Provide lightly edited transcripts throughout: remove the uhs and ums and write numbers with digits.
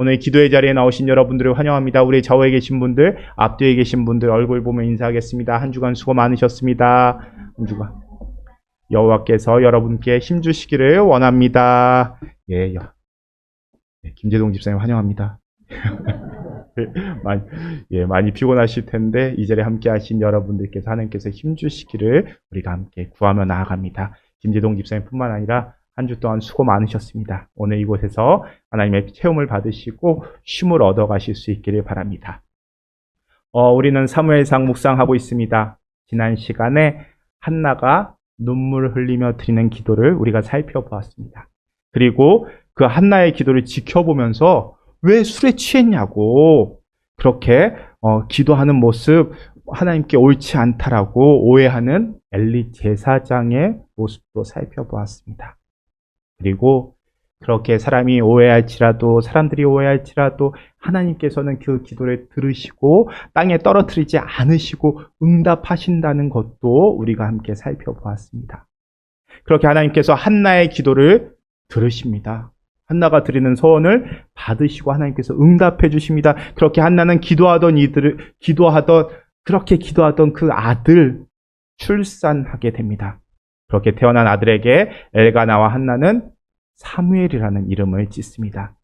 오늘 기도의 자리에 나오신 여러분들을 환영합니다. 우리 좌우에 계신 분들, 앞뒤에 계신 분들 얼굴 보며 인사하겠습니다. 한 주간 수고 많으셨습니다. 한 주간 여호와께서 여러분께 힘 주시기를 원합니다. 예, 김재동 집사님 환영합니다. 많이 피곤하실 텐데 이 자리에 함께 하신 여러분들께서 하나님께서 힘 주시기를 우리가 함께 구하며 나아갑니다. 김재동 집사님뿐만 아니라 한 주 동안 수고 많으셨습니다. 오늘 이곳에서 하나님의 체험을 받으시고 쉼을 얻어가실 수 있기를 바랍니다. 우리는 사무엘상 묵상하고 있습니다. 지난 시간에 한나가 눈물 흘리며 드리는 기도를 우리가 살펴보았습니다. 그리고 그 한나의 기도를 지켜보면서 왜 술에 취했냐고 그렇게 기도하는 모습 하나님께 옳지 않다라고 오해하는 엘리 제사장의 모습도 살펴보았습니다. 그리고 그렇게 사람들이 오해할지라도 하나님께서는 그 기도를 들으시고 땅에 떨어뜨리지 않으시고 응답하신다는 것도 우리가 함께 살펴보았습니다. 그렇게 하나님께서 한나의 기도를 들으십니다. 한나가 드리는 소원을 받으시고 하나님께서 응답해 주십니다. 그렇게 한나는 그렇게 기도하던 그 아들 출산하게 됩니다. 그렇게 태어난 아들에게 엘가나와 한나는 사무엘이라는 이름을 짓습니다.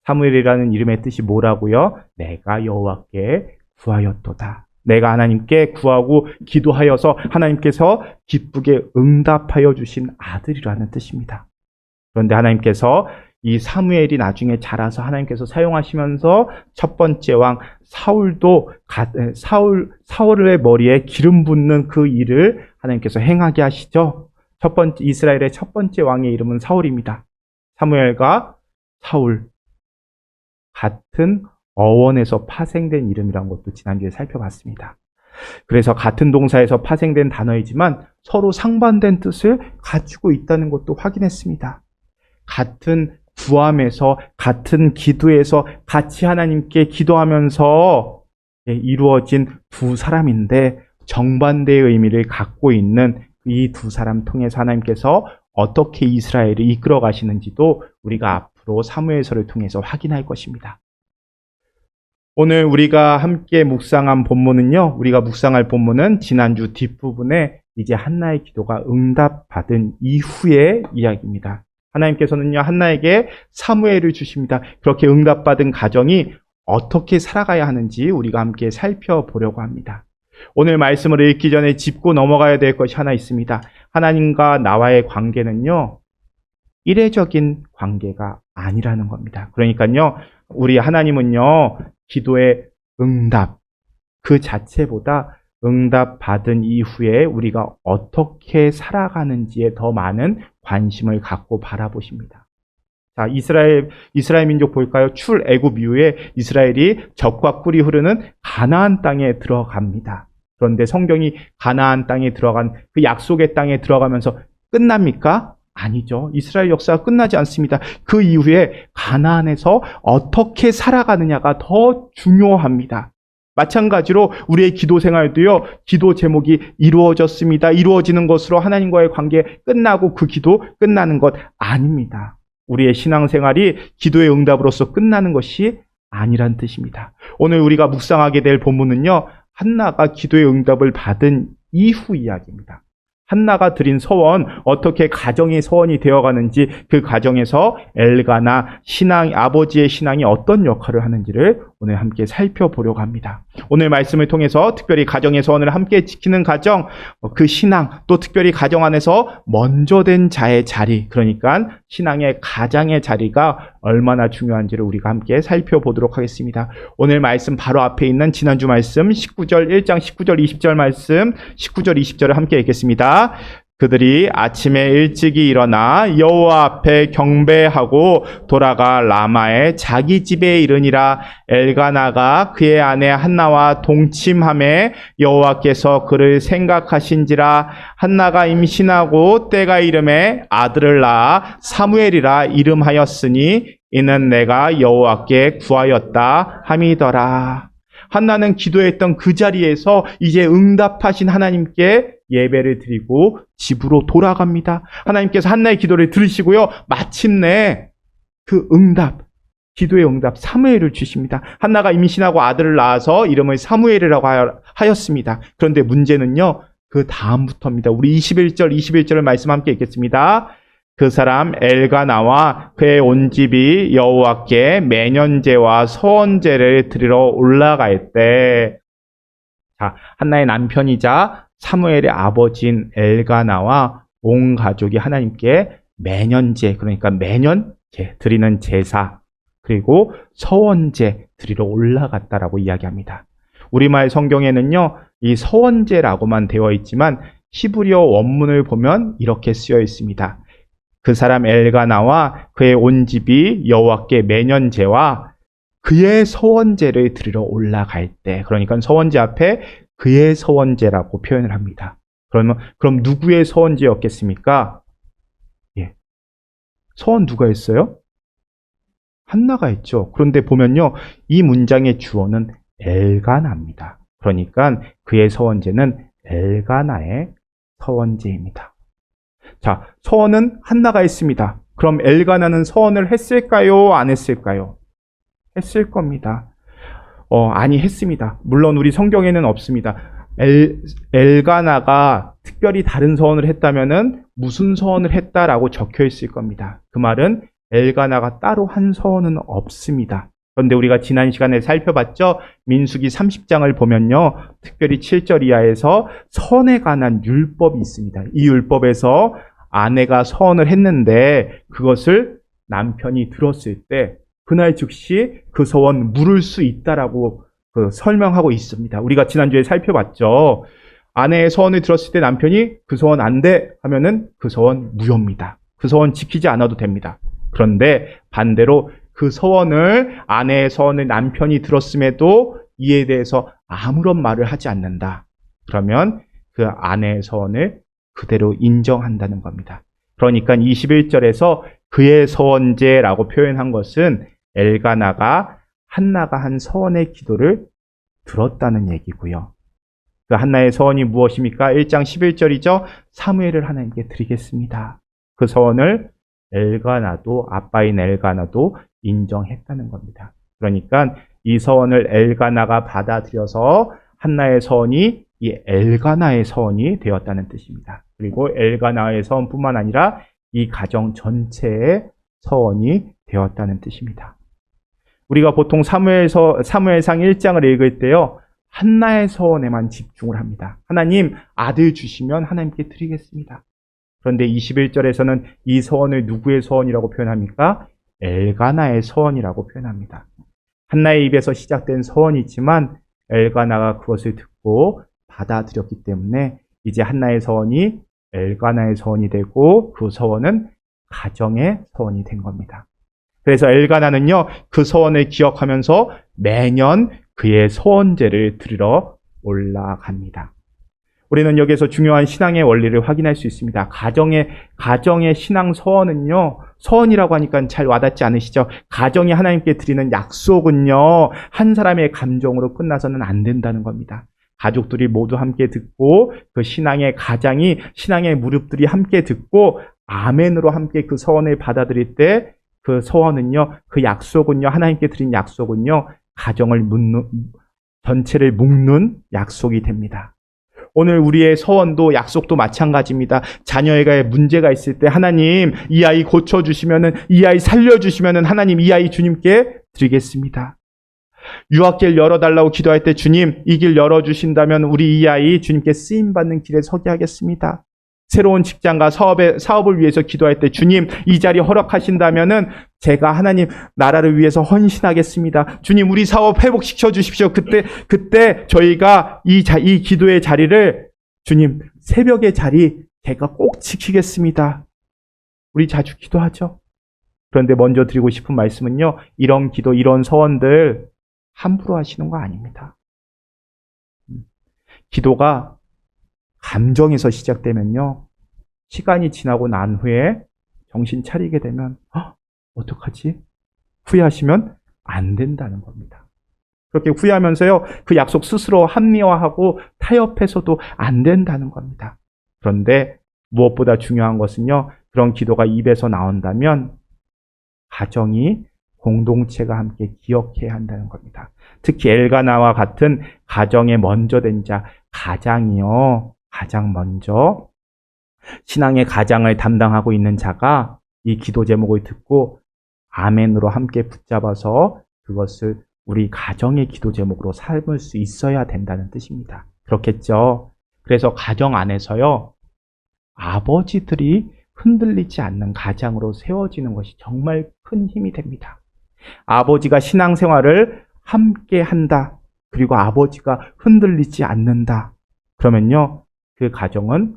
사무엘이라는 이름의 뜻이 뭐라고요? 내가 여호와께 구하였도다. 내가 하나님께 구하고 기도하여서 하나님께서 기쁘게 응답하여 주신 아들이라는 뜻입니다. 그런데 하나님께서 이 사무엘이 나중에 자라서 하나님께서 사용하시면서 첫 번째 왕 사울의 머리에 기름 붓는 그 일을 하나님께서 행하게 하시죠. 이스라엘의 첫 번째 왕의 이름은 사울입니다. 사무엘과 사울 같은 어원에서 파생된 이름이라는 것도 지난주에 살펴봤습니다. 그래서 같은 동사에서 파생된 단어이지만 서로 상반된 뜻을 가지고 있다는 것도 확인했습니다. 같은 구함에서 같은 기도에서 같이 하나님께 기도하면서 이루어진 두 사람인데 정반대의 의미를 갖고 있는 이 두 사람 통해서 하나님께서 어떻게 이스라엘을 이끌어 가시는지도 우리가 앞으로 사무엘서를 통해서 확인할 것입니다. 오늘 우리가 함께 묵상한 본문은요. 우리가 묵상할 본문은 지난주 뒷부분에 이제 한나의 기도가 응답받은 이후의 이야기입니다. 하나님께서는요. 한나에게 사무엘을 주십니다. 그렇게 응답받은 가정이 어떻게 살아가야 하는지 우리가 함께 살펴보려고 합니다. 오늘 말씀을 읽기 전에 짚고 넘어가야 될 것이 하나 있습니다. 하나님과 나와의 관계는요. 이례적인 관계가 아니라는 겁니다. 그러니까요. 우리 하나님은요. 기도의 응답 그 자체보다 응답받은 이후에 우리가 어떻게 살아가는지에 더 많은 관심을 갖고 바라보십니다. 자, 이스라엘 민족 볼까요? 출애굽 이후에 이스라엘이 젖과 꿀이 흐르는 가나안 땅에 들어갑니다. 그런데 성경이 가나안 땅에 들어간 그 약속의 땅에 들어가면서 끝납니까? 아니죠. 이스라엘 역사가 끝나지 않습니다. 그 이후에 가나안에서 어떻게 살아가느냐가 더 중요합니다. 마찬가지로 우리의 기도 생활도요. 기도 제목이 이루어졌습니다. 이루어지는 것으로 하나님과의 관계 끝나고 그 기도 끝나는 것 아닙니다. 우리의 신앙생활이 기도의 응답으로서 끝나는 것이 아니란 뜻입니다. 오늘 우리가 묵상하게 될 본문은요. 한나가 기도의 응답을 받은 이후 이야기입니다. 한나가 드린 소원, 어떻게 가정의 소원이 되어가는지 그 가정에서 엘가나 아버지의 신앙이 어떤 역할을 하는지를 오늘 함께 살펴보려고 합니다. 오늘 말씀을 통해서 특별히 가정의 소원을 함께 지키는 가정, 그 신앙, 또 특별히 가정 안에서 먼저 된 자의 자리, 그러니까 신앙의 가장의 자리가 얼마나 중요한지를 우리가 함께 살펴보도록 하겠습니다. 오늘 말씀 바로 앞에 있는 지난주 말씀 1장 19절 20절 말씀 19절 20절을 함께 읽겠습니다. 그들이 아침에 일찍이 일어나 여호와 앞에 경배하고 돌아가 라마의 자기 집에 이르니라. 엘가나가 그의 아내 한나와 동침하매 여호와께서 그를 생각하신지라. 한나가 임신하고 때가 이름에 아들을 낳아 사무엘이라 이름하였으니 이는 내가 여호와께 구하였다 함이더라. 한나는 기도했던 그 자리에서 이제 응답하신 하나님께 예배를 드리고 집으로 돌아갑니다. 하나님께서 한나의 기도를 들으시고요. 마침내 그 응답, 기도의 응답 사무엘을 주십니다. 한나가 임신하고 아들을 낳아서 이름을 사무엘이라고 하였습니다. 그런데 문제는요, 그 다음부터입니다. 우리 21절을 말씀 함께 읽겠습니다. 그 사람 엘가나와 그의 온 집이 여호와께 매년제와 서원제를 드리러 올라갈 때, 자, 한나의 남편이자 사무엘의 아버지인 엘가나와 온 가족이 하나님께 매년제, 그러니까 매년 드리는 제사, 그리고 서원제 드리러 올라갔다라고 이야기합니다. 우리말 성경에는요, 이 서원제라고만 되어 있지만 히브리어 원문을 보면 이렇게 쓰여 있습니다. 그 사람 엘가나와 그의 온 집이 여호와께 매년제와 그의 서원제를 드리러 올라갈 때, 그러니까 서원제 앞에 그의 서원제라고 표현을 합니다. 그럼 누구의 서원제였겠습니까? 예. 서원 누가 했어요? 한나가 했죠. 그런데 보면요, 이 문장의 주어는 엘가나입니다. 그러니까 그의 서원제는 엘가나의 서원제입니다. 자, 서원은 한나가 했습니다. 그럼 엘가나는 서원을 했을까요? 안 했을까요? 했을 겁니다. 아니, 했습니다. 물론 우리 성경에는 없습니다. 엘가나가 특별히 다른 서원을 했다면은 무슨 서원을 했다라고 적혀 있을 겁니다. 그 말은 엘가나가 따로 한 서원은 없습니다. 그런데 우리가 지난 시간에 살펴봤죠? 민수기 30장을 보면요, 특별히 7절 이하에서 선에 관한 율법이 있습니다. 이 율법에서 아내가 서원을 했는데 그것을 남편이 들었을 때 그날 즉시 그 서원 물을 수 있다라고 설명하고 있습니다. 우리가 지난주에 살펴봤죠. 아내의 서원을 들었을 때 남편이 그 서원 안 돼 하면은 그 서원 무효입니다. 그 서원 지키지 않아도 됩니다. 그런데 반대로 그 서원을, 아내의 서원을 남편이 들었음에도 이에 대해서 아무런 말을 하지 않는다. 그러면 그 아내의 서원을 그대로 인정한다는 겁니다. 그러니까 21절에서 그의 서원제라고 표현한 것은 엘가나가 한나가 한 서원의 기도를 들었다는 얘기고요. 그 한나의 서원이 무엇입니까? 1장 11절이죠. 사무엘을 하나님께 드리겠습니다. 그 서원을 엘가나도, 아빠인 엘가나도 인정했다는 겁니다. 그러니까 이 서원을 엘가나가 받아들여서 한나의 서원이 이 엘가나의 서원이 되었다는 뜻입니다. 그리고 엘가나의 서원뿐만 아니라 이 가정 전체의 서원이 되었다는 뜻입니다. 우리가 보통 사무엘상 1장을 읽을 때요, 한나의 서원에만 집중을 합니다. 하나님, 아들 주시면 하나님께 드리겠습니다. 그런데 21절에서는 이 서원을 누구의 서원이라고 표현합니까? 엘가나의 서원이라고 표현합니다. 한나의 입에서 시작된 서원이지만 엘가나가 그것을 듣고 받아들였기 때문에 이제 한나의 서원이 엘가나의 서원이 되고 그 서원은 가정의 서원이 된 겁니다. 그래서 엘가나는요, 그 서원을 기억하면서 매년 그의 서원제를 드리러 올라갑니다. 우리는 여기서 중요한 신앙의 원리를 확인할 수 있습니다. 가정의 신앙 서원은요, 서원이라고 하니까 잘 와닿지 않으시죠? 가정이 하나님께 드리는 약속은요, 한 사람의 감정으로 끝나서는 안 된다는 겁니다. 가족들이 모두 함께 듣고 그 신앙의 무릎들이 함께 듣고 아멘으로 함께 그 서원을 받아들일 때 그 서원은요, 그 약속은요, 하나님께 드린 약속은요, 가정을 전체를 묶는 약속이 됩니다. 오늘 우리의 서원도 약속도 마찬가지입니다. 자녀에게 문제가 있을 때 하나님, 이 아이 고쳐주시면은, 이 아이 살려주시면은 하나님, 이 아이 주님께 드리겠습니다. 유학길 열어달라고 기도할 때 주님, 이 길 열어주신다면 우리 이 아이 주님께 쓰임받는 길에 서게 하겠습니다. 새로운 직장과 사업을 위해서 기도할 때 주님, 이 자리 허락하신다면은 제가 하나님 나라를 위해서 헌신하겠습니다. 주님, 우리 사업 회복시켜 주십시오. 그때 저희가 이 기도의 자리를 주님, 새벽의 자리 제가 꼭 지키겠습니다. 우리 자주 기도하죠. 그런데 먼저 드리고 싶은 말씀은요, 이런 기도, 이런 서원들 함부로 하시는 거 아닙니다. 기도가 감정에서 시작되면요, 시간이 지나고 난 후에 정신 차리게 되면 어떡하지? 후회하시면 안 된다는 겁니다. 그렇게 후회하면서요, 그 약속 스스로 합리화하고 타협해서도 안 된다는 겁니다. 그런데 무엇보다 중요한 것은요, 그런 기도가 입에서 나온다면 가정이 공동체가 함께 기억해야 한다는 겁니다. 특히 엘가나와 같은 가정에 먼저 된 자, 가장이요. 가장 먼저 신앙의 가장을 담당하고 있는 자가 이 기도 제목을 듣고 아멘으로 함께 붙잡아서 그것을 우리 가정의 기도 제목으로 삼을 수 있어야 된다는 뜻입니다. 그렇겠죠? 그래서 가정 안에서요, 아버지들이 흔들리지 않는 가장으로 세워지는 것이 정말 큰 힘이 됩니다. 아버지가 신앙생활을 함께 한다. 그리고 아버지가 흔들리지 않는다. 그러면요, 그 가정은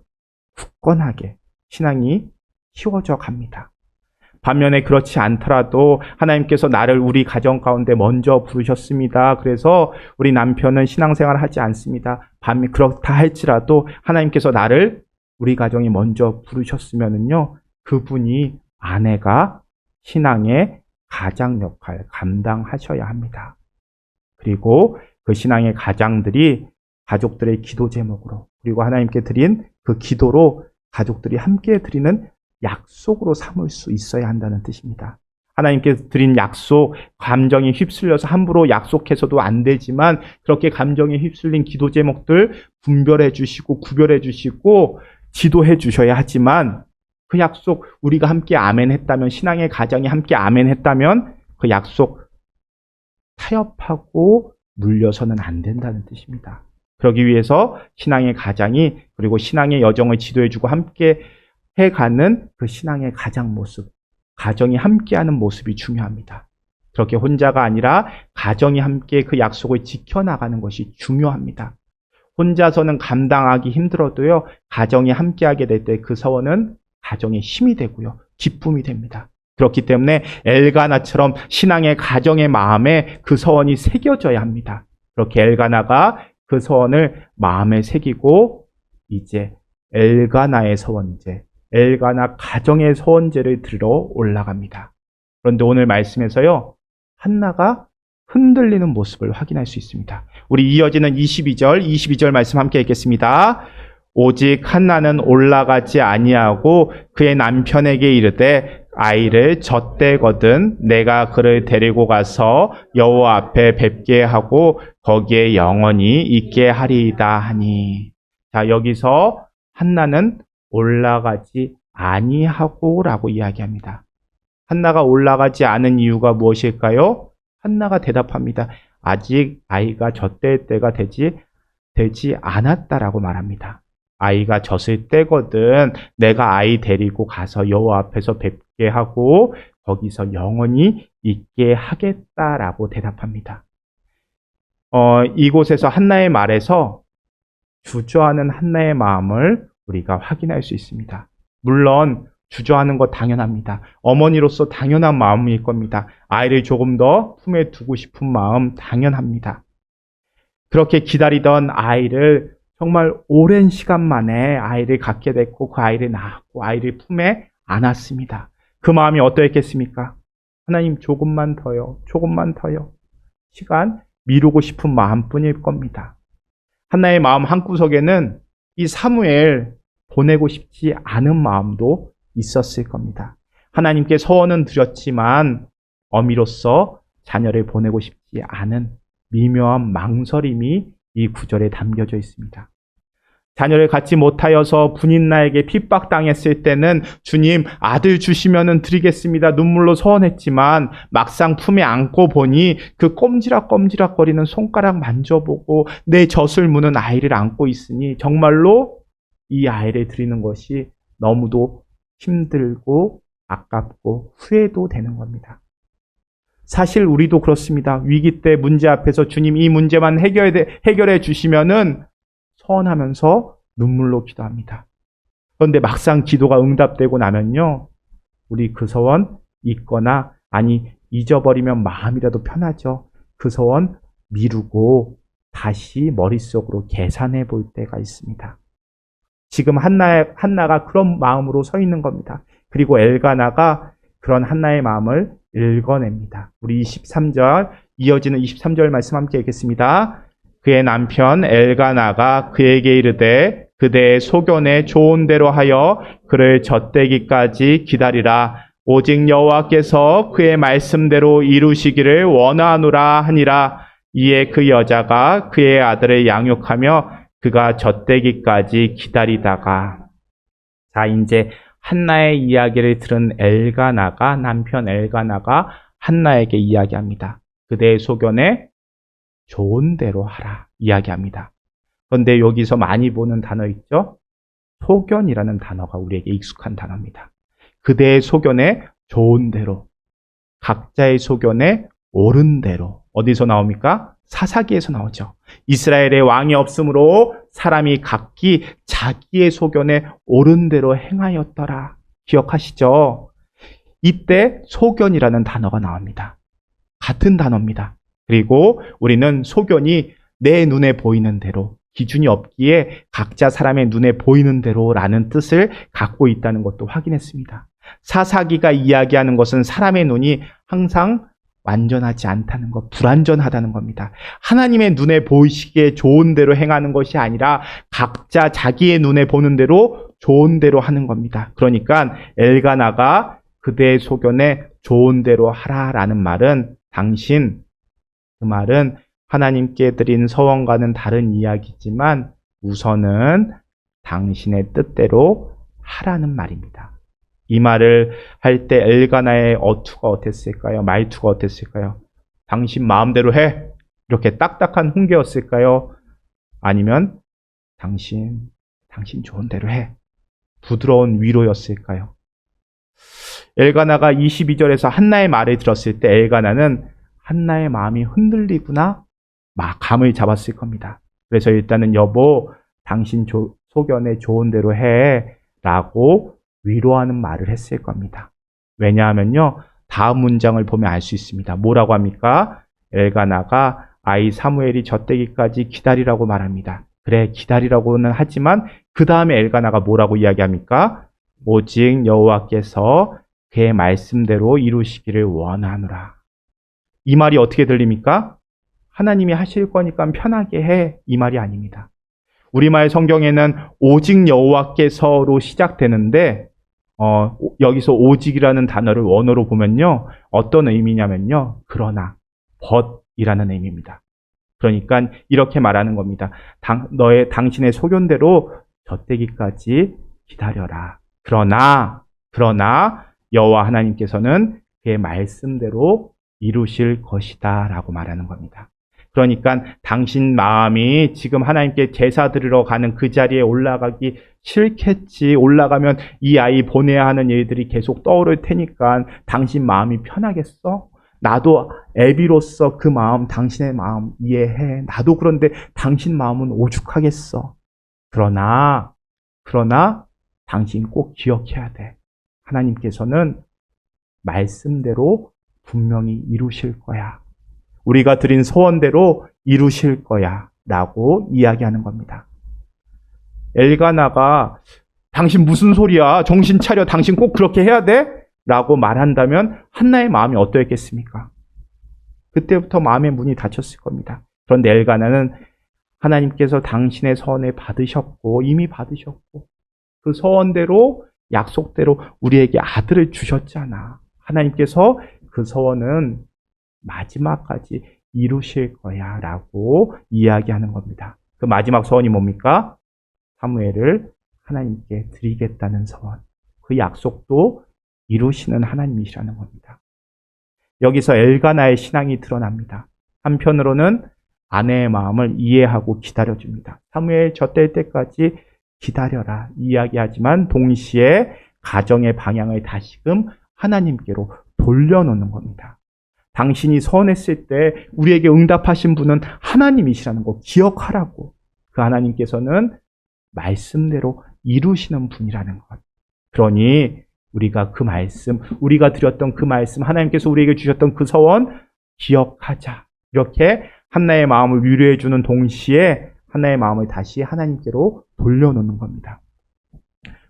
굳건하게 신앙이 키워져 갑니다. 반면에 그렇지 않더라도 하나님께서 나를 우리 가정 가운데 먼저 부르셨습니다. 그래서 우리 남편은 신앙생활을 하지 않습니다. 그렇다 할지라도 하나님께서 나를 우리 가정이 먼저 부르셨으면은요, 그분이 아내가 신앙의 가장 역할 감당하셔야 합니다. 그리고 그 신앙의 가장들이 가족들의 기도 제목으로, 그리고 하나님께 드린 그 기도로 가족들이 함께 드리는 약속으로 삼을 수 있어야 한다는 뜻입니다. 하나님께 드린 약속, 감정에 휩쓸려서 함부로 약속해서도 안 되지만 그렇게 감정에 휩쓸린 기도 제목들 분별해 주시고 구별해 주시고 지도해 주셔야 하지만 그 약속 우리가 함께 아멘 했다면, 신앙의 가정이 함께 아멘 했다면 그 약속 타협하고 물려서는 안 된다는 뜻입니다. 그러기 위해서 신앙의 가장이, 그리고 신앙의 여정을 지도해주고 함께 해가는 그 신앙의 가장 모습, 가정이 함께하는 모습이 중요합니다. 그렇게 혼자가 아니라 가정이 함께 그 약속을 지켜나가는 것이 중요합니다. 혼자서는 감당하기 힘들어도요, 가정이 함께하게 될 때 그 서원은 가정의 힘이 되고요, 기쁨이 됩니다. 그렇기 때문에 엘가나처럼 신앙의 가정의 마음에 그 서원이 새겨져야 합니다. 그렇게 엘가나가 그 서원을 마음에 새기고 이제 엘가나의 서원제, 엘가나 가정의 서원제를 들으러 올라갑니다. 그런데 오늘 말씀에서요, 한나가 흔들리는 모습을 확인할 수 있습니다. 우리 이어지는 22절 말씀 함께 읽겠습니다. 오직 한나는 올라가지 아니하고 그의 남편에게 이르되 아이를 젖대거든 내가 그를 데리고 가서 여호와 앞에 뵙게 하고 거기에 영원히 있게 하리이다 하니. 자, 여기서 한나는 올라가지 아니하고 라고 이야기합니다. 한나가 올라가지 않은 이유가 무엇일까요? 한나가 대답합니다. 아직 아이가 젖될 때가 되지 않았다라고 말합니다. 아이가 젖을 때거든 내가 아이 데리고 가서 여호와 앞에서 뵙게 하고 거기서 영원히 있게 하겠다라고 대답합니다. 이곳에서 한나의 말에서 주저하는 한나의 마음을 우리가 확인할 수 있습니다. 물론 주저하는 거 당연합니다. 어머니로서 당연한 마음일 겁니다. 아이를 조금 더 품에 두고 싶은 마음 당연합니다. 그렇게 기다리던 아이를 정말 오랜 시간 만에 아이를 갖게 됐고 그 아이를 낳았고 아이를 품에 안았습니다. 그 마음이 어떠했겠습니까? 하나님 조금만 더요. 조금만 더요. 시간 미루고 싶은 마음뿐일 겁니다. 한나의 마음 한구석에는 이 사무엘 보내고 싶지 않은 마음도 있었을 겁니다. 하나님께 서원은 드렸지만 어미로서 자녀를 보내고 싶지 않은 미묘한 망설임이 이 구절에 담겨져 있습니다. 자녀를 갖지 못하여서 분인나에게 핍박당했을 때는 주님 아들 주시면은 드리겠습니다. 눈물로 서원했지만 막상 품에 안고 보니 그 꼼지락꼼지락거리는 손가락 만져보고 내 젖을 무는 아이를 안고 있으니 정말로 이 아이를 드리는 것이 너무도 힘들고 아깝고 후회도 되는 겁니다. 사실 우리도 그렇습니다. 위기 때 문제 앞에서 주님 이 문제만 해결해 주시면은 서원하면서 눈물로 기도합니다. 그런데 막상 기도가 응답되고 나면요, 우리 그 서원 잊거나 아니 잊어버리면 마음이라도 편하죠. 그 서원 미루고 다시 머릿속으로 계산해 볼 때가 있습니다. 지금 한나가 그런 마음으로 서 있는 겁니다. 그리고 엘가나가 그런 한나의 마음을 읽어냅니다. 우리 23절, 이어지는 23절 말씀 함께 읽겠습니다. 그의 남편 엘가나가 그에게 이르되 그대의 소견에 좋은 대로 하여 그를 젖대기까지 기다리라. 오직 여호와께서 그의 말씀대로 이루시기를 원하노라 하니라. 이에 그 여자가 그의 아들을 양육하며 그가 젖되기까지 기다리다가. 자, 이제 한나의 이야기를 들은 엘가나가, 남편 엘가나가 한나에게 이야기합니다. 그대의 소견에 좋은 대로 하라 이야기합니다. 그런데 여기서 많이 보는 단어 있죠? 소견이라는 단어가 우리에게 익숙한 단어입니다. 그대의 소견에 좋은 대로, 각자의 소견에 옳은 대로. 어디서 나옵니까? 사사기에서 나오죠. 이스라엘의 왕이 없으므로 사람이 각기 자기의 소견에 옳은 대로 행하였더라. 기억하시죠? 이때 소견이라는 단어가 나옵니다. 같은 단어입니다. 그리고 우리는 소견이 내 눈에 보이는 대로, 기준이 없기에 각자 사람의 눈에 보이는 대로라는 뜻을 갖고 있다는 것도 확인했습니다. 사사기가 이야기하는 것은 사람의 눈이 항상 완전하지 않다는 것, 불완전하다는 겁니다. 하나님의 눈에 보이시기에 좋은 대로 행하는 것이 아니라 각자 자기의 눈에 보는 대로 좋은 대로 하는 겁니다. 그러니까 엘가나가 그대의 소견에 좋은 대로 하라라는 말은 그 말은 하나님께 드린 서원과는 다른 이야기지만 우선은 당신의 뜻대로 하라는 말입니다. 이 말을 할 때 엘가나의 어투가 어땠을까요? 말투가 어땠을까요? 당신 마음대로 해. 이렇게 딱딱한 훈계였을까요? 아니면 당신 좋은 대로 해. 부드러운 위로였을까요? 엘가나가 22절에서 한나의 말을 들었을 때 엘가나는 한나의 마음이 흔들리구나 감을 잡았을 겁니다. 그래서 일단은 여보, 당신 소견에 좋은 대로 해 라고 위로하는 말을 했을 겁니다. 왜냐하면요, 다음 문장을 보면 알 수 있습니다. 뭐라고 합니까? 엘가나가 아이 사무엘이 젖되기까지 기다리라고 말합니다. 그래, 기다리라고는 하지만 그 다음에 엘가나가 뭐라고 이야기합니까? 오직 여호와께서 그의 말씀대로 이루시기를 원하노라. 이 말이 어떻게 들립니까? 하나님이 하실 거니까 편하게 해, 이 말이 아닙니다. 우리말 성경에는 오직 여호와께서로 시작되는데 여기서 오직이라는 단어를 원어로 보면요, 어떤 의미냐면요, 그러나, but이라는 의미입니다. 그러니까 이렇게 말하는 겁니다. 당신의 소견대로 젖되기까지 기다려라. 그러나 여호와 하나님께서는 그의 말씀대로 이루실 것이다 라고 말하는 겁니다. 그러니까 당신 마음이 지금 하나님께 제사 드리러 가는 그 자리에 올라가기 싫겠지. 올라가면 이 아이 보내야 하는 일들이 계속 떠오를 테니까 당신 마음이 편하겠어? 나도 애비로서 그 마음, 당신의 마음 이해해. 나도 그런데 당신 마음은 오죽하겠어. 그러나 당신 꼭 기억해야 돼. 하나님께서는 말씀대로 분명히 이루실 거야. 우리가 드린 소원대로 이루실 거야 라고 이야기하는 겁니다. 엘가나가 당신 무슨 소리야? 정신 차려. 당신 꼭 그렇게 해야 돼? 라고 말한다면 한나의 마음이 어떠했겠습니까? 그때부터 마음의 문이 닫혔을 겁니다. 그런데 엘가나는 하나님께서 당신의 서원을 이미 받으셨고 그 서원대로, 약속대로 우리에게 아들을 주셨잖아. 하나님께서 그 서원은 마지막까지 이루실 거야 라고 이야기하는 겁니다. 그 마지막 서원이 뭡니까? 사무엘을 하나님께 드리겠다는 서원. 그 약속도 이루시는 하나님이시라는 겁니다. 여기서 엘가나의 신앙이 드러납니다. 한편으로는 아내의 마음을 이해하고 기다려줍니다. 사무엘 젖될 때까지 기다려라 이야기하지만 동시에 가정의 방향을 다시금 하나님께로 돌려놓는 겁니다. 당신이 서원했을 때 우리에게 응답하신 분은 하나님이시라는 거 기억하라고. 그 하나님께서는 말씀대로 이루시는 분이라는 것. 그러니 우리가 우리가 드렸던 그 말씀, 하나님께서 우리에게 주셨던 그 서원 기억하자. 이렇게 한나의 마음을 위로해주는 동시에 한나의 마음을 다시 하나님께로 돌려놓는 겁니다.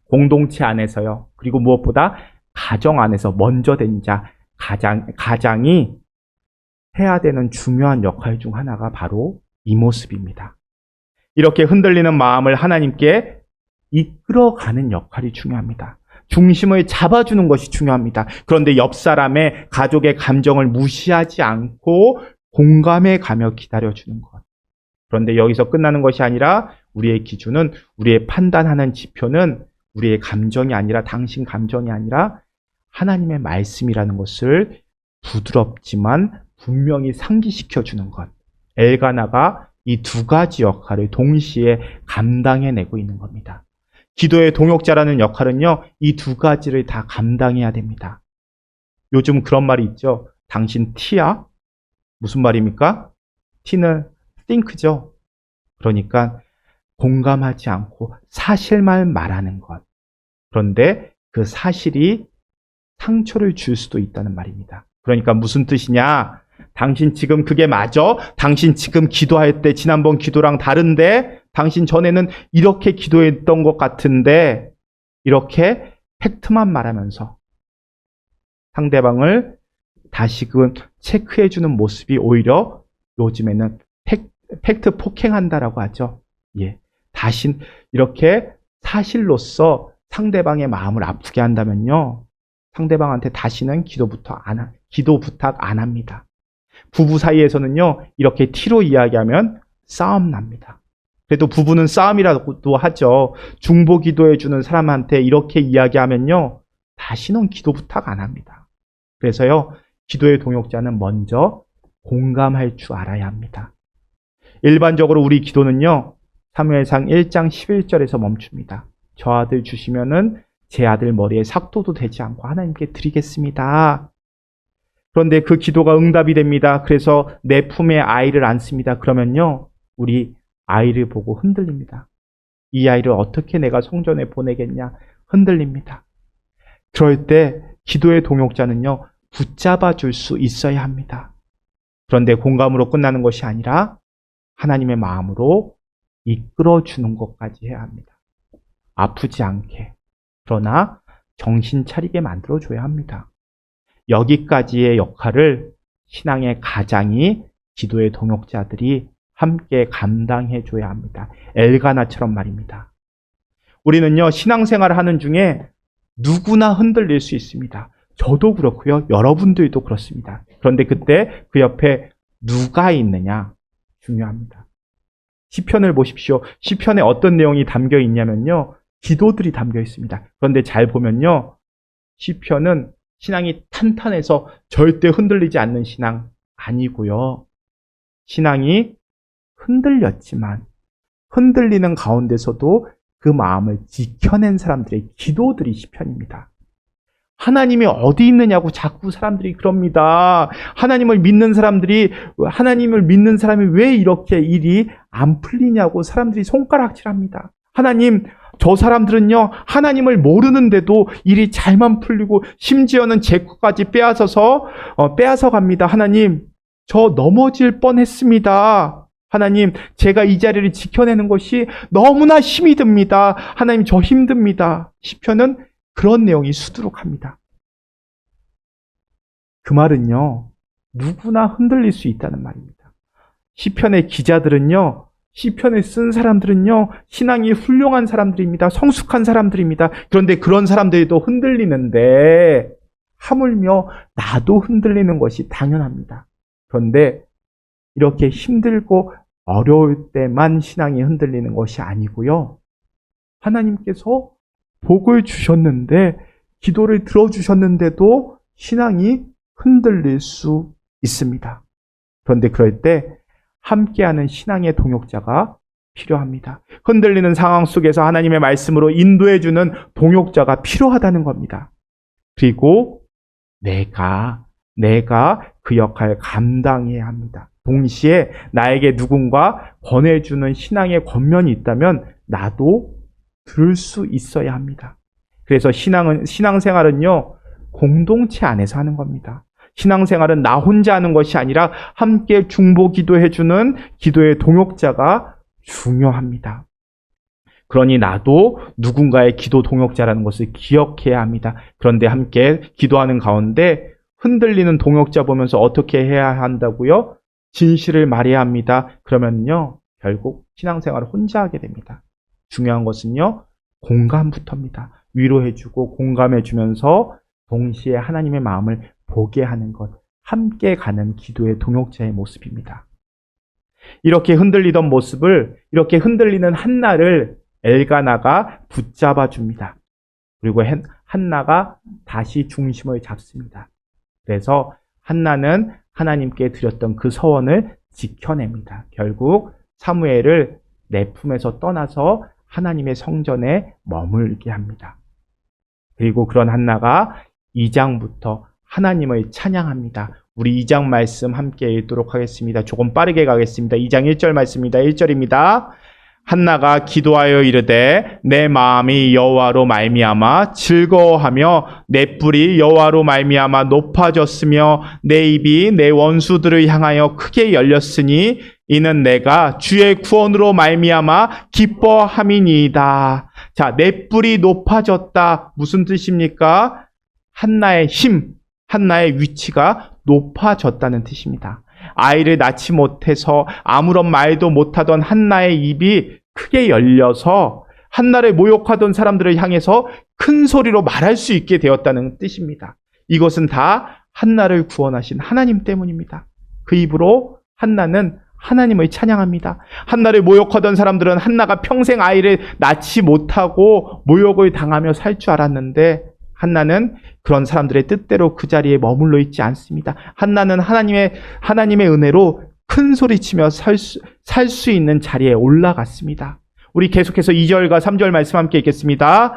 공동체 안에서요. 그리고 무엇보다 가정 안에서 먼저 된 자, 가장이 해야 되는 중요한 역할 중 하나가 바로 이 모습입니다. 이렇게 흔들리는 마음을 하나님께 이끌어가는 역할이 중요합니다. 중심을 잡아주는 것이 중요합니다. 그런데 옆 사람의 가족의 감정을 무시하지 않고 공감해 가며 기다려주는 것. 그런데 여기서 끝나는 것이 아니라 우리의 기준은, 우리의 판단하는 지표는 우리의 감정이 아니라, 당신 감정이 아니라 하나님의 말씀이라는 것을 부드럽지만 분명히 상기시켜주는 것. 엘가나가 이 두 가지 역할을 동시에 감당해내고 있는 겁니다. 기도의 동역자라는 역할은요, 이 두 가지를 다 감당해야 됩니다. 요즘 그런 말이 있죠. 당신 T야? 무슨 말입니까? T는 think죠. 그러니까 공감하지 않고 사실만 말하는 것. 그런데 그 사실이 상처를 줄 수도 있다는 말입니다. 그러니까 무슨 뜻이냐? 당신 지금 그게 맞아? 당신 지금 기도할 때 지난번 기도랑 다른데? 당신 전에는 이렇게 기도했던 것 같은데? 이렇게 팩트만 말하면서 상대방을 다시금 체크해주는 모습이 오히려 요즘에는 팩트 폭행한다라고 하죠. 예. 다시 이렇게 사실로서 상대방의 마음을 아프게 한다면요, 상대방한테 다시는 기도 부탁 안 합니다. 부부 사이에서는요, 이렇게 T로 이야기하면 싸움 납니다. 그래도 부부는 싸움이라고도 하죠. 중보 기도해주는 사람한테 이렇게 이야기하면요, 다시는 기도 부탁 안 합니다. 그래서요, 기도의 동역자는 먼저 공감할 줄 알아야 합니다. 일반적으로 우리 기도는요, 사무엘상 1장 11절에서 멈춥니다. 저 아들 주시면은 제 아들 머리에 삭도도 되지 않고 하나님께 드리겠습니다. 그런데 그 기도가 응답이 됩니다. 그래서 내 품에 아이를 안습니다. 그러면요, 우리 아이를 보고 흔들립니다. 이 아이를 어떻게 내가 성전에 보내겠냐? 흔들립니다. 그럴 때 기도의 동역자는요, 붙잡아 줄 수 있어야 합니다. 그런데 공감으로 끝나는 것이 아니라 하나님의 마음으로 이끌어 주는 것까지 해야 합니다. 아프지 않게, 그러나 정신 차리게 만들어 줘야 합니다. 여기까지의 역할을 신앙의 가장이, 기도의 동역자들이 함께 감당해 줘야 합니다. 엘가나처럼 말입니다. 우리는요, 신앙생활을 하는 중에 누구나 흔들릴 수 있습니다. 저도 그렇고요, 여러분들도 그렇습니다. 그런데 그때 그 옆에 누가 있느냐 중요합니다. 시편을 보십시오. 시편에 어떤 내용이 담겨 있냐면요, 기도들이 담겨 있습니다. 그런데 잘 보면요, 시편은 신앙이 탄탄해서 절대 흔들리지 않는 신앙 아니고요, 신앙이 흔들렸지만 흔들리는 가운데서도 그 마음을 지켜낸 사람들의 기도들이 시편입니다. 하나님이 어디 있느냐고 자꾸 사람들이 그럽니다. 하나님을 믿는 사람이 왜 이렇게 일이 안 풀리냐고 사람들이 손가락질합니다. 하나님, 저 사람들은요, 하나님을 모르는데도 일이 잘만 풀리고 심지어는 제 것까지 빼앗아 갑니다. 하나님, 저 넘어질 뻔했습니다. 하나님, 제가 이 자리를 지켜내는 것이 너무나 힘이 듭니다. 하나님, 저 힘듭니다. 시편은 그런 내용이 수두룩합니다. 그 말은요, 누구나 흔들릴 수 있다는 말입니다. 시편의 기자들은요, 시편을 쓴 사람들은요, 신앙이 훌륭한 사람들입니다. 성숙한 사람들입니다. 그런데 그런 사람들도 흔들리는데 하물며 나도 흔들리는 것이 당연합니다. 그런데 이렇게 힘들고 어려울 때만 신앙이 흔들리는 것이 아니고요, 하나님께서 복을 주셨는데, 기도를 들어주셨는데도 신앙이 흔들릴 수 있습니다. 그런데 그럴 때 함께하는 신앙의 동역자가 필요합니다. 흔들리는 상황 속에서 하나님의 말씀으로 인도해주는 동역자가 필요하다는 겁니다. 그리고 내가 그 역할을 감당해야 합니다. 동시에 나에게 누군가 권해주는 신앙의 권면이 있다면 나도 들을 수 있어야 합니다. 그래서 신앙생활은요, 공동체 안에서 하는 겁니다. 신앙생활은 나 혼자 하는 것이 아니라 함께 중보 기도해주는 기도의 동역자가 중요합니다. 그러니 나도 누군가의 기도 동역자라는 것을 기억해야 합니다. 그런데 함께 기도하는 가운데 흔들리는 동역자 보면서 어떻게 해야 한다고요? 진실을 말해야 합니다. 그러면요, 결국 신앙생활을 혼자 하게 됩니다. 중요한 것은요, 공감부터입니다. 위로해주고 공감해주면서 동시에 하나님의 마음을 보게 하는 것, 함께 가는 기도의 동역자의 모습입니다. 이렇게 흔들리던 모습을, 이렇게 흔들리는 한나를 엘가나가 붙잡아 줍니다. 그리고 한나가 다시 중심을 잡습니다. 그래서 한나는 하나님께 드렸던 그 서원을 지켜냅니다. 결국 사무엘을 내 품에서 떠나서 하나님의 성전에 머물게 합니다. 그리고 그런 한나가 2장부터 하나님을 찬양합니다. 우리 2장 말씀 함께 읽도록 하겠습니다. 조금 빠르게 가겠습니다. 2장 1절 말씀입니다. 1절입니다. 한나가 기도하여 이르되 내 마음이 여호와로 말미암아 즐거워하며 내 뿔이 여호와로 말미암아 높아졌으며 내 입이 내 원수들을 향하여 크게 열렸으니 이는 내가 주의 구원으로 말미암아 기뻐함이니이다. 자, 내 뿔이 높아졌다. 무슨 뜻입니까? 한나의 힘, 한나의 위치가 높아졌다는 뜻입니다. 아이를 낳지 못해서 아무런 말도 못하던 한나의 입이 크게 열려서 한나를 모욕하던 사람들을 향해서 큰 소리로 말할 수 있게 되었다는 뜻입니다. 이것은 다 한나를 구원하신 하나님 때문입니다. 그 입으로 한나는 하나님을 찬양합니다. 한나를 모욕하던 사람들은 한나가 평생 아이를 낳지 못하고 모욕을 당하며 살 줄 알았는데 한나는 그런 사람들의 뜻대로 그 자리에 머물러 있지 않습니다. 한나는 하나님의 은혜로 큰 소리치며 살 수 있는 자리에 올라갔습니다. 우리 계속해서 2절과 3절 말씀 함께 읽겠습니다.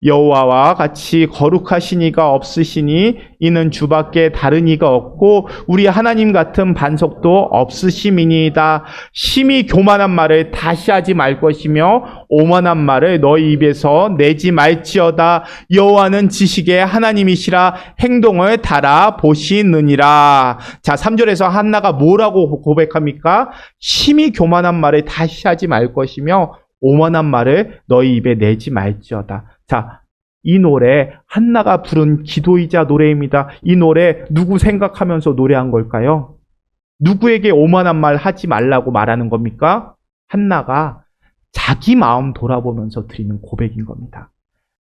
여호와와 같이 거룩하신 이가 없으시니 이는 주밖에 다른 이가 없고 우리 하나님 같은 반석도 없으심이니이다. 심히 교만한 말을 다시 하지 말 것이며 오만한 말을 너희 입에서 내지 말지어다. 여호와는 지식의 하나님이시라 행동을 달아 보시느니라. 자, 3절에서 한나가 뭐라고 고백합니까? 심히 교만한 말을 다시 하지 말 것이며 오만한 말을 너희 입에 내지 말지어다. 자, 이 노래 한나가 부른 기도이자 노래입니다. 이 노래 누구 생각하면서 노래한 걸까요? 누구에게 오만한 말 하지 말라고 말하는 겁니까? 한나가 자기 마음 돌아보면서 드리는 고백인 겁니다.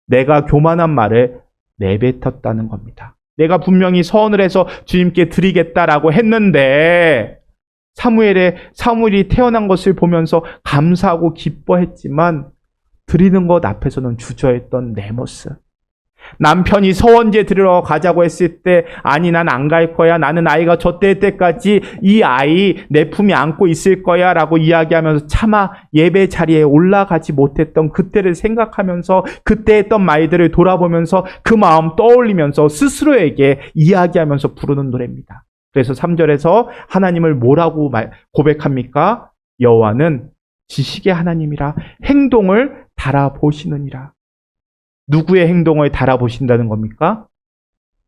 내가 교만한 말을 내뱉었다는 겁니다. 내가 분명히 서원을 해서 주님께 드리겠다라고 했는데 사무엘이 태어난 것을 보면서 감사하고 기뻐했지만 드리는 것 앞에서는 주저했던 내 모습. 남편이 서원제 드리러 가자고 했을 때 아니 난 안 갈 거야. 나는 아이가 젖될 때까지 이 아이 내 품에 안고 있을 거야 라고 이야기하면서 차마 예배 자리에 올라가지 못했던 그때를 생각하면서 그때 했던 말들을 돌아보면서 그 마음 떠올리면서 스스로에게 이야기하면서 부르는 노래입니다. 그래서 3절에서 하나님을 뭐라고 고백합니까? 여호와는 지식의 하나님이라 행동을 달아보시느니라. 누구의 행동을 달아보신다는 겁니까?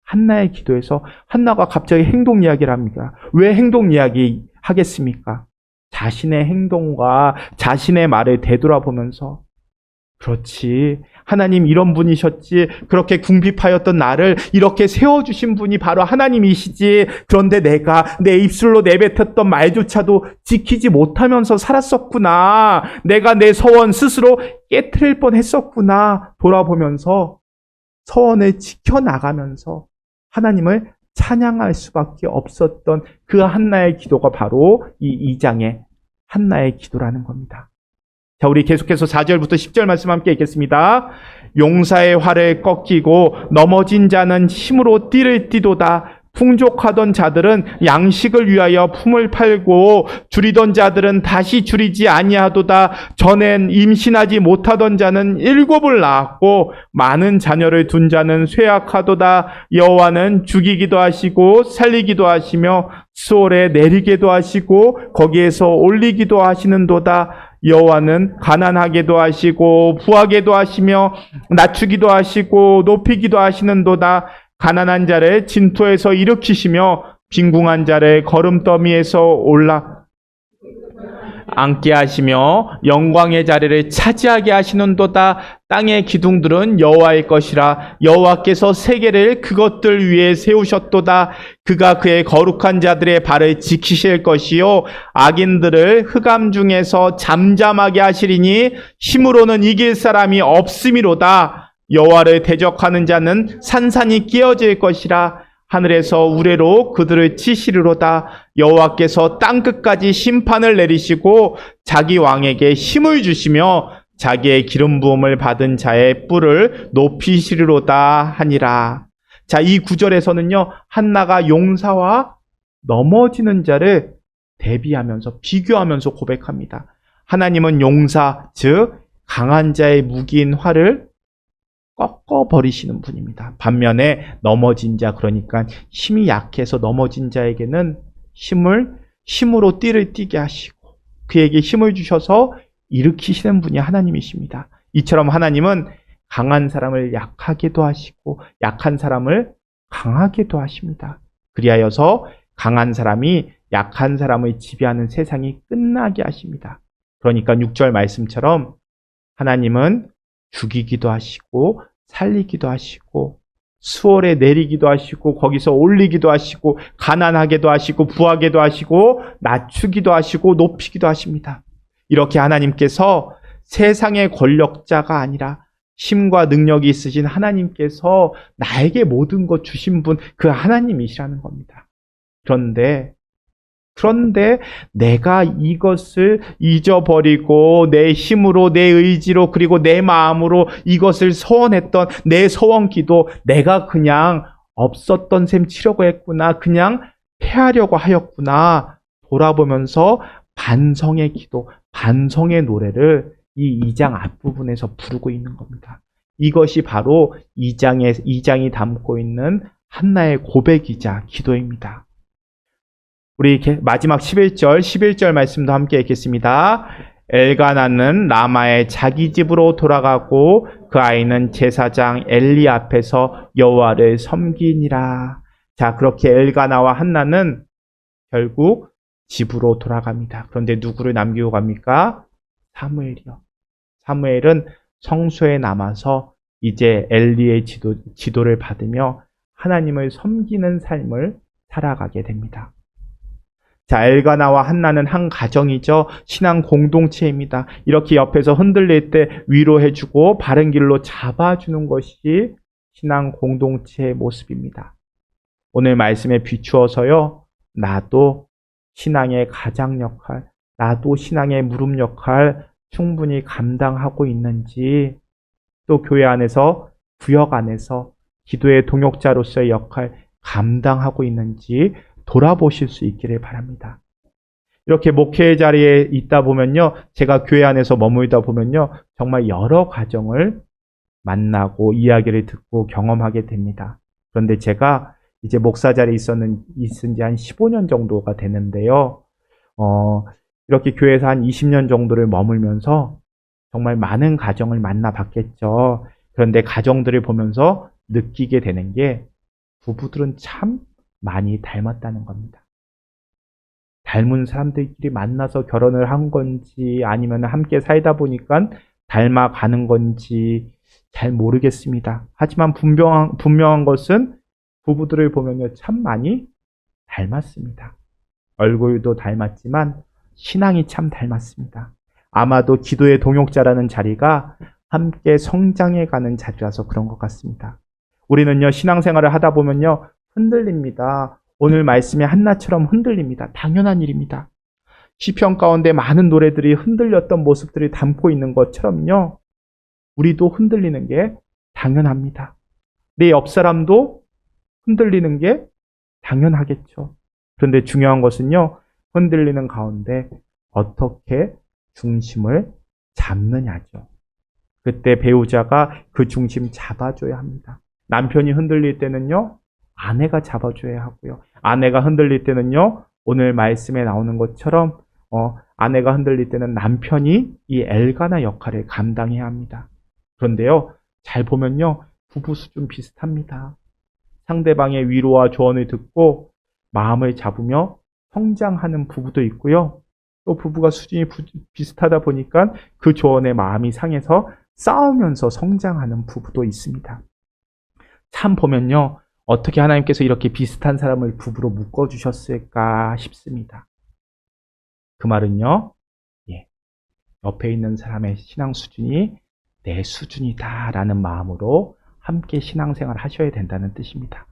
한나의 기도에서 한나가 갑자기 행동 이야기를 합니다. 왜 행동 이야기 하겠습니까? 자신의 행동과 자신의 말을 되돌아보면서 그렇지, 하나님 이런 분이셨지. 그렇게 궁핍하였던 나를 이렇게 세워주신 분이 바로 하나님이시지. 그런데 내가 내 입술로 내뱉었던 말조차도 지키지 못하면서 살았었구나. 내가 내 서원 스스로 깨트릴 뻔했었구나. 돌아보면서 서원을 지켜나가면서 하나님을 찬양할 수밖에 없었던 그 한나의 기도가 바로 이 2장의 한나의 기도라는 겁니다. 자, 우리 계속해서 4절부터 10절 말씀 함께 읽겠습니다. 용사의 활을 꺾이고 넘어진 자는 힘으로 띠를 띠도다. 풍족하던 자들은 양식을 위하여 품을 팔고 줄이던 자들은 다시 줄이지 아니하도다. 전엔 임신하지 못하던 자는 7을 낳았고 많은 자녀를 둔 자는 쇠약하도다. 여호와는 죽이기도 하시고 살리기도 하시며 수월에 내리게도 하시고 거기에서 올리기도 하시는도다. 여호와는 가난하게도 하시고 부하게도 하시며 낮추기도 하시고 높이기도 하시는도다. 가난한 자를 진토에서 일으키시며 빈궁한 자를 거름더미에서 올라 앉게 하시며 영광의 자리를 차지하게 하시는도다. 땅의 기둥들은 여호와의 것이라. 여호와께서 세계를 그것들 위에 세우셨도다. 그가 그의 거룩한 자들의 발을 지키실 것이요 악인들을 흑암 중에서 잠잠하게 하시리니 힘으로는 이길 사람이 없음이로다. 여호와를 대적하는 자는 산산이 끼어질 것이라. 하늘에서 우레로 그들을 치시리로다. 여호와께서 땅끝까지 심판을 내리시고 자기 왕에게 힘을 주시며 자기의 기름 부음을 받은 자의 뿔을 높이시리로다 하니라. 자, 이 구절에서는요, 한나가 용사와 넘어지는 자를 대비하면서 비교하면서 고백합니다. 하나님은 용사, 즉 강한 자의 무기인 활을 꺾어버리시는 분입니다. 반면에 넘어진 자, 그러니까 힘이 약해서 넘어진 자에게는 힘으로 띠를 띠게 하시고 그에게 힘을 주셔서 일으키시는 분이 하나님이십니다. 이처럼 하나님은 강한 사람을 약하게도 하시고 약한 사람을 강하게도 하십니다. 그리하여서 강한 사람이 약한 사람을 지배하는 세상이 끝나게 하십니다. 그러니까 6절 말씀처럼 하나님은 죽이기도 하시고 살리기도 하시고 수월에 내리기도 하시고 거기서 올리기도 하시고 가난하게도 하시고 부하게도 하시고 낮추기도 하시고 높이기도 하십니다. 이렇게 하나님께서 세상의 권력자가 아니라 힘과 능력이 있으신 하나님께서 나에게 모든 것 주신 분, 그 하나님이시라는 겁니다. 그런데 내가 이것을 잊어버리고 내 힘으로, 내 의지로, 그리고 내 마음으로 이것을 소원했던 내 소원기도 내가 그냥 없었던 셈 치려고 했구나, 그냥 패하려고 하였구나 돌아보면서 반성의 기도, 반성의 노래를 이 2장 앞부분에서 부르고 있는 겁니다. 이것이 바로 2장이 담고 있는 한나의 고백이자 기도입니다. 우리 마지막 11절 말씀도 함께 읽겠습니다. 엘가나는 라마의 자기 집으로 돌아가고 그 아이는 제사장 엘리 앞에서 여호와를 섬기니라. 자, 그렇게 엘가나와 한나는 결국 집으로 돌아갑니다. 그런데 누구를 남기고 갑니까? 사무엘이요. 사무엘은 성소에 남아서 이제 엘리의 지도를 받으며 하나님을 섬기는 삶을 살아가게 됩니다. 자, 엘가나와 한나는 한 가정이죠. 신앙 공동체입니다. 이렇게 옆에서 흔들릴 때 위로해주고 바른 길로 잡아주는 것이 신앙 공동체의 모습입니다. 오늘 말씀에 비추어서요, 나도 신앙의 가장 역할, 나도 신앙의 무릎 역할 충분히 감당하고 있는지, 또 교회 안에서, 구역 안에서 기도의 동역자로서의 역할 감당하고 있는지 돌아보실 수 있기를 바랍니다. 이렇게 목회의 자리에 있다 보면요, 제가 교회 안에서 머물다 보면요, 정말 여러 가정을 만나고 이야기를 듣고 경험하게 됩니다. 그런데 제가 이제 목사 자리에 있은 지 한 15년 정도가 되는데요, 이렇게 교회에서 한 20년 정도를 머물면서 정말 많은 가정을 만나봤겠죠. 그런데 가정들을 보면서 느끼게 되는 게 부부들은 참 많이 닮았다는 겁니다. 닮은 사람들끼리 만나서 결혼을 한 건지 아니면 함께 살다 보니까 닮아가는 건지 잘 모르겠습니다. 하지만 분명한 것은 부부들을 보면요, 참 많이 닮았습니다. 얼굴도 닮았지만 신앙이 참 닮았습니다. 아마도 기도의 동역자라는 자리가 함께 성장해가는 자리라서 그런 것 같습니다. 우리는요, 신앙생활을 하다 보면요, 흔들립니다. 오늘 말씀의 한나처럼 흔들립니다. 당연한 일입니다. 시편 가운데 많은 노래들이 흔들렸던 모습들을 담고 있는 것처럼요, 우리도 흔들리는 게 당연합니다. 내 옆 사람도 흔들리는 게 당연하겠죠. 그런데 중요한 것은요, 흔들리는 가운데 어떻게 중심을 잡느냐죠. 그때 배우자가 그 중심 잡아줘야 합니다. 남편이 흔들릴 때는요, 아내가 잡아줘야 하고요. 아내가 흔들릴 때는요, 오늘 말씀에 나오는 것처럼 아내가 흔들릴 때는 남편이 이 엘가나 역할을 감당해야 합니다. 그런데요, 잘 보면요, 부부 수준 비슷합니다. 상대방의 위로와 조언을 듣고 마음을 잡으며 성장하는 부부도 있고요. 또 부부가 수준이 비슷하다 보니까 그 조언에 마음이 상해서 싸우면서 성장하는 부부도 있습니다. 참 보면요, 어떻게 하나님께서 이렇게 비슷한 사람을 부부로 묶어주셨을까 싶습니다. 그 말은요, 옆에 있는 사람의 신앙 수준이 내 수준이다라는 마음으로 함께 신앙생활 하셔야 된다는 뜻입니다.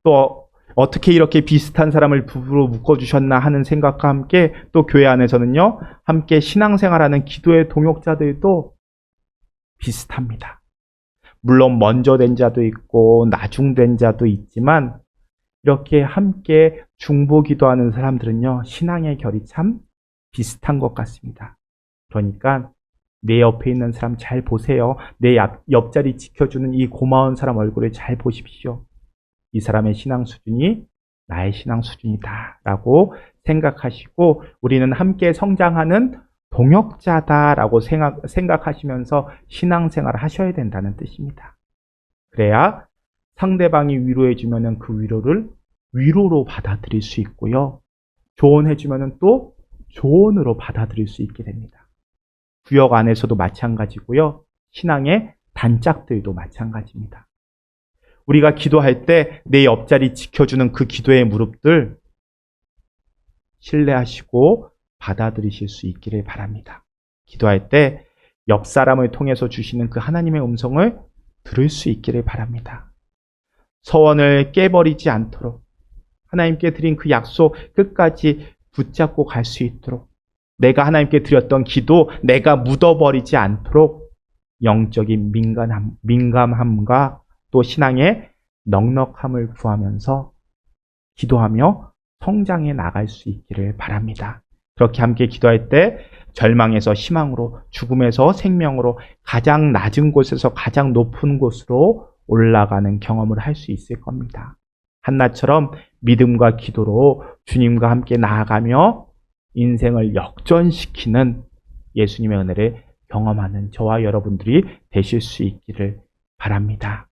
또 어떻게 이렇게 비슷한 사람을 부부로 묶어주셨나 하는 생각과 함께 또 교회 안에서는요, 함께 신앙생활하는 기도의 동역자들도 비슷합니다. 물론 먼저 된 자도 있고 나중된 자도 있지만 이렇게 함께 중보 기도하는 사람들은요, 신앙의 결이 참 비슷한 것 같습니다. 그러니까 내 옆에 있는 사람 잘 보세요. 내 옆자리 지켜주는 이 고마운 사람 얼굴을 잘 보십시오. 이 사람의 신앙 수준이 나의 신앙 수준이다 라고 생각하시고 우리는 함께 성장하는 동역자다라고 생각하시면서 신앙생활을 하셔야 된다는 뜻입니다. 그래야 상대방이 위로해주면 그 위로를 위로로 받아들일 수 있고요. 조언해주면 또 조언으로 받아들일 수 있게 됩니다. 구역 안에서도 마찬가지고요. 신앙의 단짝들도 마찬가지입니다. 우리가 기도할 때 내 옆자리 지켜주는 그 기도의 무릎들 신뢰하시고 받아들이실 수 있기를 바랍니다. 기도할 때 옆 사람을 통해서 주시는 그 하나님의 음성을 들을 수 있기를 바랍니다. 서원을 깨버리지 않도록 하나님께 드린 그 약속 끝까지 붙잡고 갈 수 있도록 내가 하나님께 드렸던 기도 내가 묻어버리지 않도록 영적인 민감함과 또 신앙의 넉넉함을 구하면서 기도하며 성장해 나갈 수 있기를 바랍니다. 그렇게 함께 기도할 때 절망에서 희망으로, 죽음에서 생명으로, 가장 낮은 곳에서 가장 높은 곳으로 올라가는 경험을 할 수 있을 겁니다. 한나처럼 믿음과 기도로 주님과 함께 나아가며 인생을 역전시키는 예수님의 은혜를 경험하는 저와 여러분들이 되실 수 있기를 바랍니다.